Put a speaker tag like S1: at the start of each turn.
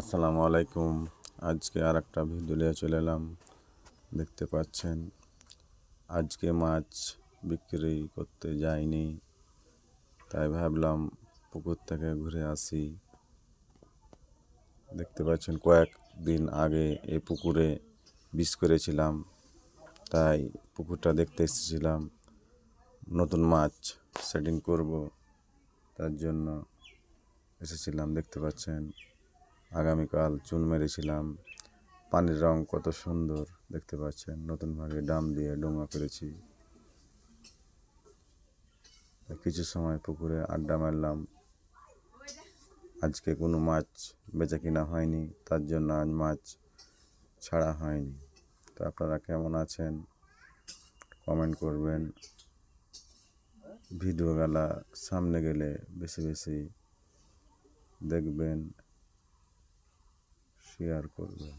S1: আসসালামু আলাইকুম। আজকে আর একটা ভিডিও নিয়ে চলে এলাম। দেখতে পাচ্ছেন আজকে মাছ বিক্রি করতে যাইনি, তাই ভাবলাম পুকুর থেকে ঘুরে আসি। দেখতে পাচ্ছেন কয়েকদিন আগে এই পুকুরে বিষ করেছিলাম, তাই পুকুরটা দেখতে এসেছিলাম। নতুন মাছ সেটিং করব, তার জন্য এসেছিলাম। দেখতে পাচ্ছেন আগামীকাল চুন মেরেছিলাম। পানির রং কত সুন্দর দেখতে পাচ্ছেন। নতুনভাবে ডাম দিয়ে ডোঙা করেছি। কিছু সময় পুকুরে আড্ডা মারলাম। আজকে কোনো মাছ বেচা কিনা হয়নি, তার জন্য আজ মাছ ছাড়া হয়নি। তো আপনারা কেমন আছেন কমেন্ট করবেন। ভিডিওগুলা সামনে গেলে বেশি বেশি দেখবেন, শেয়ার করবেন।